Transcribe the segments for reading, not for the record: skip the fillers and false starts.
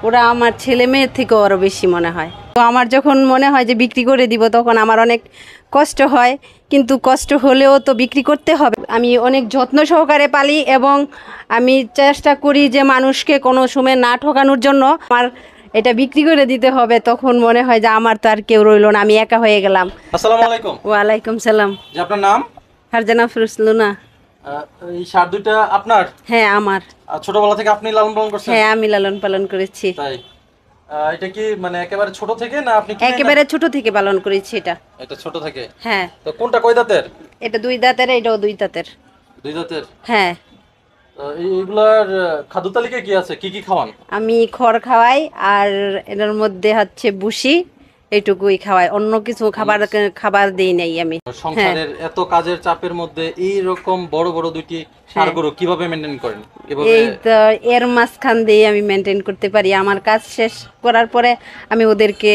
ওরা আমার ছেলে মেয়ের থেকেও আরও বেশি মনে হয়। তো আমার যখন মনে হয় যে বিক্রি করে দিব তখন আমার অনেক কষ্ট হয়, কিন্তু কষ্ট হলেও তো বিক্রি করতে হবে। আমি অনেক যত্ন সহকারে পালি এবং আমি চেষ্টা করি যে মানুষকে কোনো সময় না ঠকানোর জন্য। আমার এটা বিক্রি করে দিতে হবে, তখন মনে হয় যে আমার তো আর কেউ রইলো না, আমি একা হয়ে গেলাম। আসসালামু আলাইকুম। ওয়ালাইকুম সালাম। যে আপনার নাম? ফারজানা ফিরোজ লুনা। এই ষাঁড় দুইটা আপনার? হ্যাঁ আমার। ছোটবেলা থেকে আপনি লালন পালন করছেন? হ্যাঁ আমি লালন পালন করেছি। তাই এটা কি মানে একেবারে ছোট থেকে না আপনি একেবারে ছোট থেকে পালন করেছি এটা। এটা ছোট থেকে? হ্যাঁ। তো কোনটা কয় দাঁতের? এটা 2 দাঁতের, এটাও 2 দাঁতের। 2 দাঁতের? হ্যাঁ। এইগুলার খাদ্য তালিকায় কি আছে, কি কি খাওয়ান? আমি খড় খাওয়াই আর এর মধ্যে হচ্ছে ভুসি, এইটুকুই খাওয়াই, অন্য কিছু খাবার দেই নাই আমি। সংসারের এত কাজের চাপের মধ্যে এই রকম বড় বড় দুইটি ষাঁড় গরু কিভাবে মেইনটেইন করেন? এই তো এর মাঝখান দিয়ে আমি মেনটেন করতে পারি। আমার কাজ শেষ করার পরে আমি ওদেরকে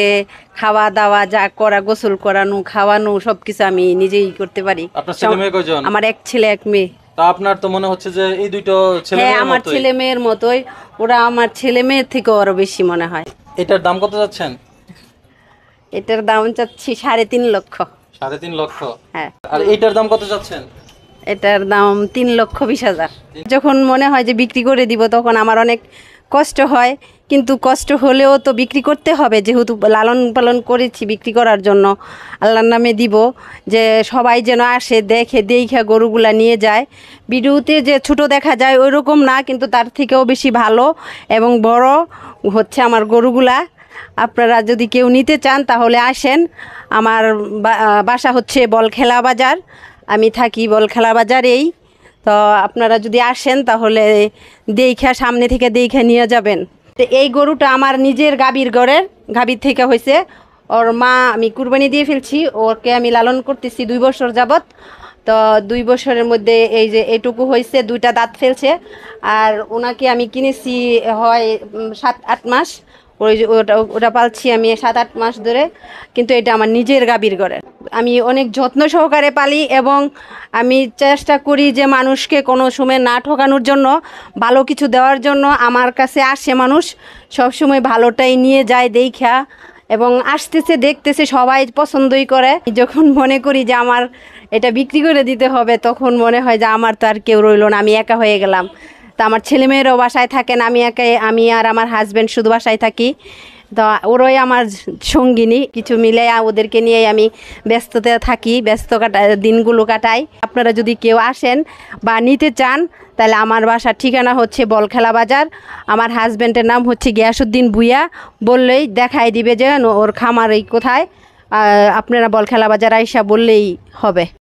খাওয়া দাওয়া যা করা, গোসল করানো, খাওয়ানো সবকিছু আমি নিজেই করতে পারি। আপনার ছেলে মেয়ে কয়জন? আমার এক ছেলে এক মেয়ে। তা আপনার তো মনে হচ্ছে যে এই দুটো ছেলে মেয়ের মতোই। আমার ছেলে মেয়ের মতোই, ওরা আমার ছেলে মেয়ের থেকেও আরো বেশি মনে হয়। এটার দাম কত যাচ্ছেন? এটার দাম চাচ্ছি 3.5 লক্ষ। 3.5 লক্ষ? হ্যাঁ। আর এটার দাম কত যাচ্ছেন? এটার দাম 3,20,000। যখন মনে হয় যে বিক্রি করে দিব তখন আমার অনেক কষ্ট হয়, কিন্তু কষ্ট হলেও তো বিক্রি করতে হবে, যেহেতু লালন পালন করেছি বিক্রি করার জন্য। আল্লাহর নামে দিব, যে সবাই যেন আসে দেখে গরুগুলা নিয়ে যায়। ভিডিওতে যে ছোট দেখা যায় ওই রকম না, কিন্তু তার থেকেও বেশি ভালো এবং বড় হচ্ছে আমার গরুগুলা। আপনারা যদি কেউ নিতে চান তাহলে আসেন। আমার বাসা হচ্ছে বলখেলা বাজার, আমি থাকি বলখেলা বাজারেই। তো আপনারা যদি আসেন তাহলে সামনে থেকে নিয়ে যাবেন। তো এই গরুটা আমার নিজের গাভীর থেকে হয়েছে। ওর মা আমি কুরবানি দিয়ে ফেলছি, ওকে আমি লালন করতেছি 2 বছর যাবত। তো 2 বছরের মধ্যে এই যে এটুকু হয়েছে, 2টা দাঁত ফেলছে। আর ওনাকে আমি কিনেছি হয় 7-8 মাস, ওটা পালছি আমি 7-8 মাস ধরে, কিন্তু এটা আমার নিজের গাভীর ঘরের। আমি অনেক যত্ন সহকারে পালি এবং আমি চেষ্টা করি যে মানুষকে কোনো সময় না ঠকানোর জন্য, ভালো কিছু দেওয়ার জন্য। আমার কাছে আসে মানুষ, সবসময় ভালোটাই নিয়ে যায় দেখা, এবং আসতেছে দেখতেছে সবাই পছন্দই করে। যখন মনে করি যে আমার এটা বিক্রি করে দিতে হবে তখন মনে হয় যে আমার তো আর কেউ রইলো না, আমি একা হয়ে গেলাম। তা আমার ছেলেমেয়েরাও বাসায় থাকেন, আমি আর আমার হাজব্যান্ড শুধু বাসায় থাকি। তো ওরাই আমার সঙ্গিনী, কিছু মিলে ওদেরকে নিয়ে আমি ব্যস্ততে থাকি, দিনগুলো কাটাই। আপনারা যদি কেউ আসেন বা নিতে চান তাহলে আমার বাসার ঠিকানা হচ্ছে বলখেলা বাজার। আমার হাজব্যান্ডের নাম হচ্ছে গিয়াসউদ্দিন ভুইয়া, বললেই দেখাই দিবে যে ওর খামার এই কোথায়। আপনারা বলখেলা বাজার আইসা বললেই হবে।